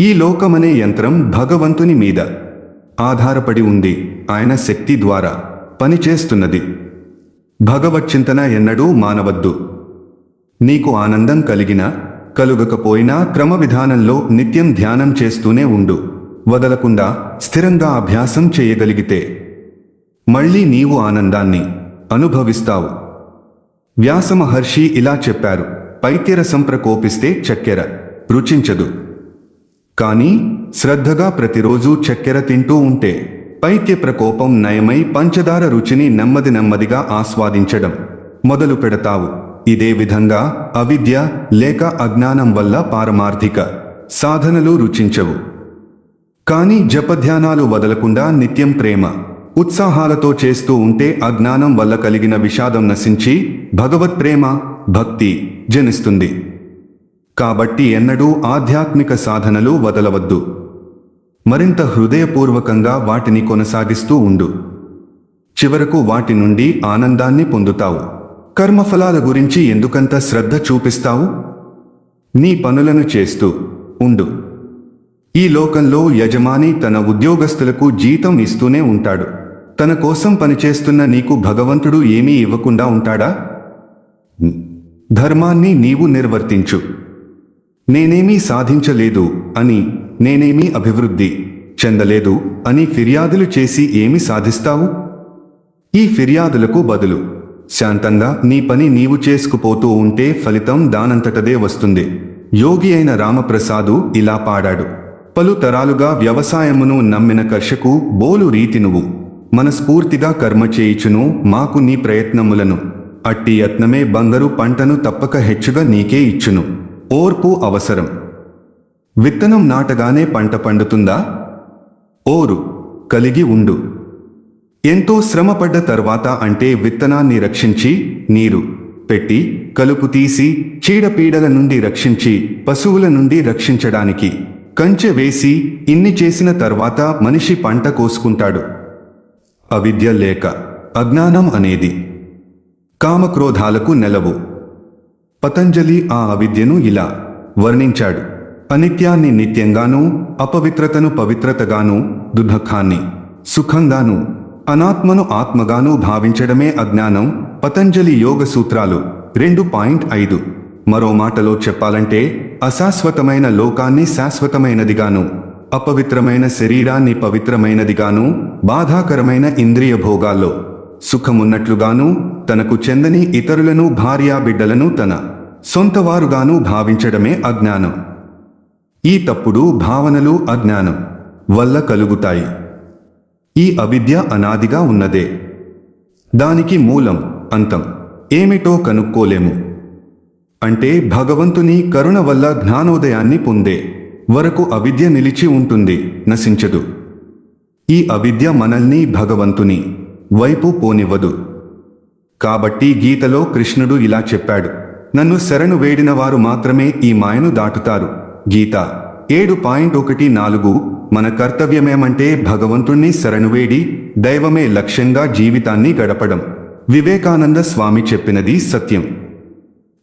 ఈ లోకమనే యంత్రం భగవంతుని మీద ఆధారపడి ఉంది. ఆయన శక్తి ద్వారా పనిచేస్తున్నది. భగవచ్చింతన ఎన్నడూ మానవద్దు. నీకు ఆనందం కలిగినా కలుగకపోయినా క్రమ విధానంలో నిత్యం ధ్యానం చేస్తూనే ఉండు. వదలకుండా స్థిరంగా అభ్యాసం చేయగలిగితే మళ్ళీ నీవు ఆనందాన్ని అనుభవిస్తావు. వ్యాస మహర్షి ఇలా చెప్పారు: పైత్యరసం ప్రకోపిస్తే చక్కెర రుచించదు. కానీ శ్రద్ధగా ప్రతిరోజూ చక్కెర తింటూ ఉంటే పైత్య ప్రకోపం నయమై పంచదార రుచిని నెమ్మది నెమ్మదిగా ఆస్వాదించడం మొదలు పెడతావు. ఇదే విధంగా అవిద్య లేక అజ్ఞానం వల్ల పారమార్థిక సాధనలు రుచించవు. కానీ జపధ్యానాలు వదలకుండా నిత్యం ప్రేమ ఉత్సాహాలతో చేస్తూ ఉంటే అజ్ఞానం వల్ల కలిగిన విషాదం నశించి భగవత్ప్రేమ భక్తి జనిస్తుంది. కాబట్టి ఎన్నడూ ఆధ్యాత్మిక సాధనలు వదలవద్దు. మరింత హృదయపూర్వకంగా వాటిని కొనసాగిస్తూ ఉండు. చివరకు వాటి నుండి ఆనందాన్ని పొందుతావు. కర్మఫలాల గురించి ఎందుకంత శ్రద్ధ చూపిస్తావు? నీ పనులను చేస్తూ ఉండు. ఈ లోకంలో యజమాని తన ఉద్యోగస్తులకు జీతం ఇస్తూనే ఉంటాడు. తన కోసం పనిచేస్తున్న నీకు భగవంతుడు ఏమీ ఇవ్వకుండా ఉంటాడా? ధర్మాన్ని నీవు నిర్వర్తించు. నేనేమీ సాధించలేదు అని, నేనేమీ అభివృద్ధి చెందలేదు అని ఫిర్యాదులు చేసి ఏమి సాధిస్తావు? ఈ ఫిర్యాదులకు బదులు శాంతంగా నీ పని నీవు చేసుకుపోతూ ఉంటే ఫలితం దానంతటదే వస్తుంది. యోగి అయిన రామప్రసాదు ఇలా పాడాడు: పలు తరాలుగా వ్యవసాయమును నమ్మిన కర్షకు బోలు రీతి నువ్వు మనస్ఫూర్తిగా కర్మ చేయిచును మాకు నీ ప్రయత్నములను. అట్టి యత్నమే బంగారు పంటను తప్పక హెచ్చుగా నీకే ఇచ్చును. ఓర్పు అవసరం. విత్తనం నాటగానే పంట పండుతుందా? ఓరు కలిగి ఉండు. ఎంతో శ్రమపడ్డ తర్వాత అంటే విత్తనాన్ని రక్షించి నీరు పెట్టి కలుపు తీసి చీడపీడల నుండి రక్షించి పశువుల నుండి రక్షించడానికి కంచె వేసి ఇన్ని చేసిన తర్వాత మనిషి పంట కోసుకుంటాడు. అవిద్య లేక అజ్ఞానం అనేది కామక్రోధాలకు నెలవు. పతంజలి ఆ అవిద్యను ఇలా వర్ణించాడు: అనిత్యాన్ని నిత్యంగానూ, అపవిత్రతను పవిత్రతగానూ, దుఃఖాన్ని సుఖంగానూ, అనాత్మను ఆత్మగానూ భావించడమే అజ్ఞానం. పతంజలి యోగ సూత్రాలు 2.5. మరో మాటలో చెప్పాలంటే అశాశ్వతమైన లోకాన్ని శాశ్వతమైనదిగాను, అపవిత్రమైన శరీరాన్ని పవిత్రమైనదిగాను, బాధాకరమైన ఇంద్రియ భోగాల్లో సుఖమున్నట్లుగాను, తనకు చెందని ఇతరులను భార్యాబిడ్డలను తన సొంతవారుగాను భావించడమే అజ్ఞానం. ఈ తప్పుడు భావనలు అజ్ఞానం వల్ల కలుగుతాయి. ఈ అవిద్య అనాదిగా ఉన్నదే. దానికి మూలం అంతం ఏమిటో కనుక్కోలేము. అంటే భగవంతుని కరుణ వల్ల జ్ఞానోదయాన్ని పొందే వరకు అవిద్య నిలిచి ఉంటుంది, నశించదు. ఈ అవిద్య మనల్ని భగవంతుని వైపు పోనివ్వదు. కాబట్టి గీతలో కృష్ణుడు ఇలా చెప్పాడు: నన్ను శరణు వేడిన వారు మాత్రమే ఈ మాయను దాటుతారు. గీత 7.14. మన కర్తవ్యమేమంటే భగవంతుణ్ణి శరణువేడి దైవమే లక్ష్యంగా జీవితాన్ని గడపడం. వివేకానంద స్వామి చెప్పినది సత్యం.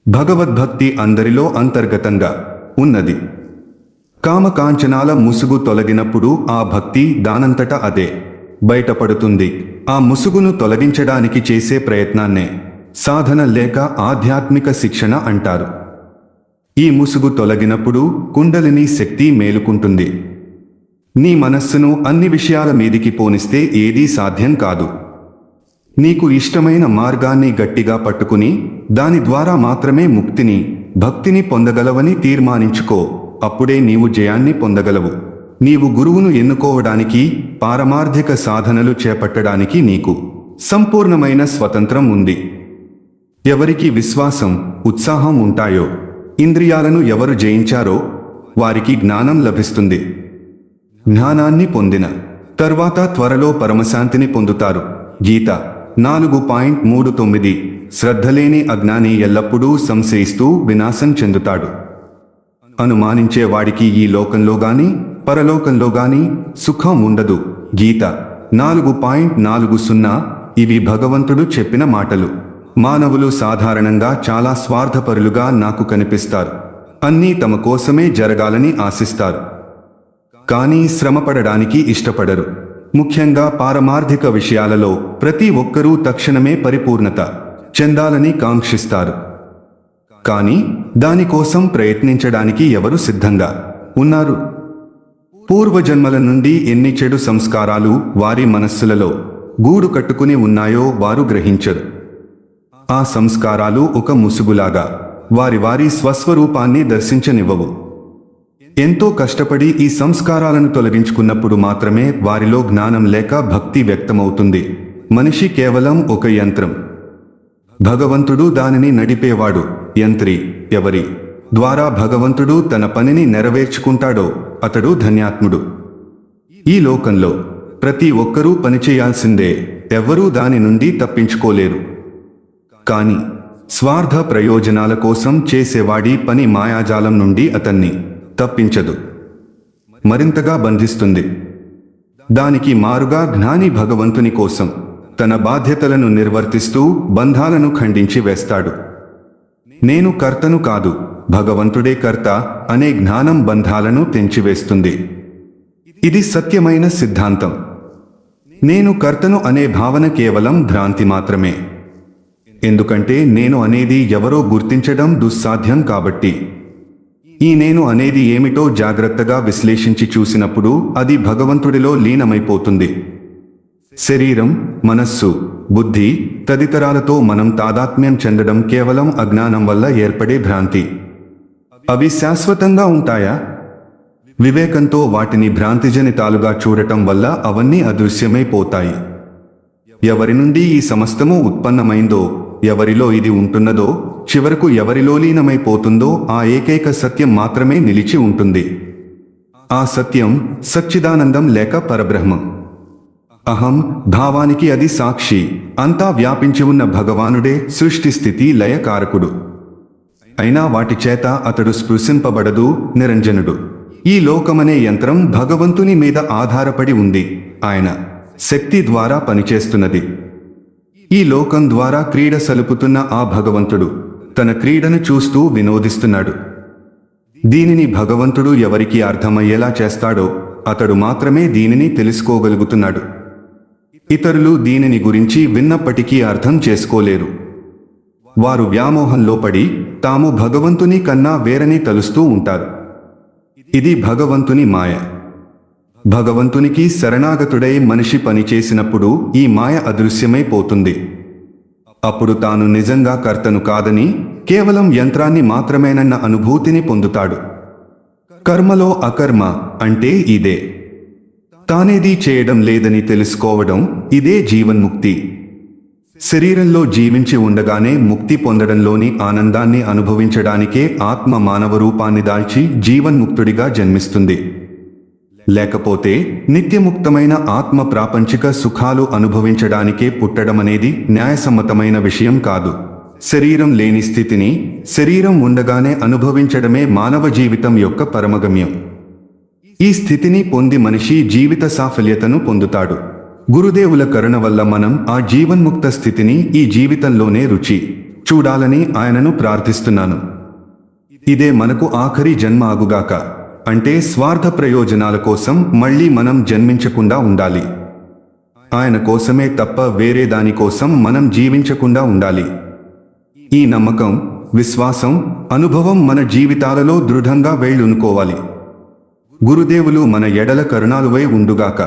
భగవద్భక్తి అందరిలో అంతర్గతంగా ఉన్నది. కామకాంచనాల ముసుగు తొలగినప్పుడు ఆ భక్తి దానంతట అదే బయటపడుతుంది. ఆ ముసుగును తొలగించడానికి చేసే ప్రయత్నాన్నే సాధన లేక ఆధ్యాత్మిక శిక్షణ అంటారు. ఈ ముసుగు తొలగినప్పుడు కుండలిని శక్తి మేలుకుంటుంది. నీ మనస్సును అన్ని విషయాల మీదికి పోనిస్తే ఏదీ సాధ్యం కాదు. నీకు ఇష్టమైన మార్గాన్ని గట్టిగా పట్టుకుని దాని ద్వారా మాత్రమే ముక్తిని, భక్తిని పొందగలవని తీర్మానించుకో. అప్పుడే నీవు జయాన్ని పొందగలవు. నీవు గురువును ఎన్నుకోవడానికి, పారమార్థిక సాధనలు చేపట్టడానికి నీకు సంపూర్ణమైన స్వతంత్రం ఉంది. ఎవరికి విశ్వాసం, ఉత్సాహం ఉంటాయో, ఇంద్రియాలను ఎవరు జయించారో వారికి జ్ఞానం లభిస్తుంది. జ్ఞానాన్ని పొందిన తర్వాత త్వరలో పరమశాంతిని పొందుతారు. గీత 4.39. శ్రద్ధలేని అజ్ఞాని ఎల్లప్పుడూ సంశయిస్తూ వినాశం చెందుతాడు. అనుమానించే వాడికి ఈ లోకంలో గాని పరలోకంలో గాని సుఖం ఉండదు. గీత 4.40. ఇవి భగవంతుడు చెప్పిన మాటలు. మానవులు సాధారణంగా చాలా స్వార్థపరులుగా నాకు కనిపిస్తారు. అన్నీ తమ కోసమే జరగాలని ఆశిస్తారు. కానీ శ్రమపడడానికి ఇష్టపడరు. ముఖ్యంగా పారమార్థిక విషయాలలో ప్రతి ఒక్కరూ తక్షణమే పరిపూర్ణత చెందాలని కాంక్షిస్తారు. కానీ దానికోసం ప్రయత్నించడానికి ఎవరు సిద్ధంగా ఉన్నారు? పూర్వజన్మల నుండి ఎన్ని చెడు సంస్కారాలు వారి మనస్సులలో గూడు కట్టుకుని ఉన్నాయో వారు గ్రహించరు. ఆ సంస్కారాలు ఒక ముసుగులాగా వారి స్వస్వరూపాన్ని దర్శించనివ్వవు. ఎంతో కష్టపడి ఈ సంస్కారాలను తొలగించుకున్నప్పుడు మాత్రమే వారిలో జ్ఞానం లేక భక్తి వ్యక్తమవుతుంది. మనిషి కేవలం ఒక యంత్రం. భగవంతుడు దానిని నడిపేవాడు. యంత్రి ఎవరి ద్వారా భగవంతుడు తన పనిని నెరవేర్చుకుంటాడో అతడు ధన్యాత్ముడు. ఈ లోకంలో ప్రతి ఒక్కరూ పనిచేయాల్సిందే. ఎవ్వరూ దాని నుండి తప్పించుకోలేరు. కాని స్వార్థ ప్రయోజనాల కోసం చేసేవాడి పని మాయాజాలం నుండి అతన్ని తప్పించదు, మరింతగా బంధిస్తుంది. దానికి మారుగా జ్ఞాని భగవంతుని కోసం తన బాధ్యతలను నిర్వర్తిస్తూ బంధాలను ఖండించి వేస్తాడు. నేను కర్తను కాదు, భగవంతుడే కర్త అనే జ్ఞానం బంధాలను తెంచివేస్తుంది. ఇది సత్యమైన సిద్ధాంతం. నేను కర్తను అనే భావన కేవలం భ్రాంతి మాత్రమే. ఎందుకంటే నేను అనేది ఎవరో గుర్తించడం దుస్సాధ్యం కాబట్టి. ఈ నేను అనేది ఏమిటో జాగ్రత్తగా విశ్లేషించి చూసినప్పుడు అది భగవంతుడిలో లీనమైపోతుంది. శరీరం, మనస్సు, బుద్ధి తదితరాలతో మనం తాదాత్మ్యం చెందడం కేవలం అజ్ఞానం వల్ల ఏర్పడే భ్రాంతి. అవి శాశ్వతంగా ఉంటాయా? వివేకంతో వాటిని భ్రాంతిజనితాలుగా చూడటం వల్ల అవన్నీ అదృశ్యమైపోతాయి. ఎవరి నుండి ఈ సమస్తము ఉత్పన్నమైందో, ఎవరిలో ఇది ఉంటున్నదో, చివరకు ఎవరిలో లీనమైపోతుందో ఆ ఏకైక సత్యం మాత్రమే నిలిచి ఉంటుంది. ఆ సత్యం సచ్చిదానందం లేక పరబ్రహ్మం. అహం భావానికి అది సాక్షి. అంతా వ్యాపించి ఉన్న భగవానుడే సృష్టి స్థితి లయకారకుడు. అయినా వాటి చేత అతడు స్పృశింపబడదు, నిరంజనుడు. ఈ లోకమనే యంత్రం భగవంతుని మీద ఆధారపడి ఉంది. ఆయన శక్తి ద్వారా పనిచేస్తున్నది. ఈ లోకం ద్వారా క్రీడ సలుపుతున్న ఆ భగవంతుడు తన క్రీడను చూస్తూ వినోదిస్తున్నాడు. దీనిని భగవంతుడు ఎవరికి అర్థమయ్యేలా చేస్తాడో అతడు మాత్రమే దీనిని తెలుసుకోగలుగుతున్నాడు. ఇతరులు దీనిని గురించి విన్నప్పటికీ అర్థం చేసుకోలేరు. వారు వ్యామోహంలో పడి తాము భగవంతుని కన్నా వేరని తలుస్తూ ఉంటారు. ఇది భగవంతుని మాయ. భగవంతునికి శరణాగతుడై మనిషి పనిచేసినప్పుడు ఈ మాయ అదృశ్యమైపోతుంది. అప్పుడు తాను నిజంగా కర్తను కాదని, కేవలం యంత్రాన్ని మాత్రమేనన్న అనుభూతిని పొందుతాడు. కర్మలో అకర్మ అంటే ఇదే. తానేదీ చేయడం లేదని తెలుసుకోవడం, ఇదే జీవన్ముక్తి. శరీరంలో జీవించి ఉండగానే ముక్తి పొందడంలోని ఆనందాన్ని అనుభవించడానికే ఆత్మ మానవ రూపాన్ని దాల్చి జీవన్ముక్తుడిగా జన్మిస్తుంది. లేకపోతే నిత్యముక్తమైన ఆత్మ ప్రాపంచిక సుఖాలు అనుభవించడానికే పుట్టడమనేది న్యాయసమ్మతమైన విషయం కాదు. శరీరం లేని స్థితిని శరీరం ఉండగానే అనుభవించడమే మానవ జీవితం యొక్క పరమగమ్యం. ఈ స్థితిని పొంది మనిషి జీవిత సాఫల్యతను పొందుతాడు. గురుదేవుల కరుణ వల్ల మనం ఆ జీవన్ముక్త స్థితిని ఈ జీవితంలోనే రుచి చూడాలని ఆయనను ప్రార్థిస్తున్నాను. ఇదే మనకు ఆఖరి జన్మ అగుగాక. అంటే స్వార్థ ప్రయోజనాల కోసం మళ్ళీ మనం జన్మించకుండా ఉండాలి. ఆయన కోసమే తప్ప వేరే దానికోసం మనం జీవించకుండా ఉండాలి. ఈ నమ్మకం, విశ్వాసం, అనుభవం మన జీవితాలలో దృఢంగా వేళ్ళునుకోవాలి. గురుదేవులు మన ఎడల కరుణాలువై ఉండుగాక.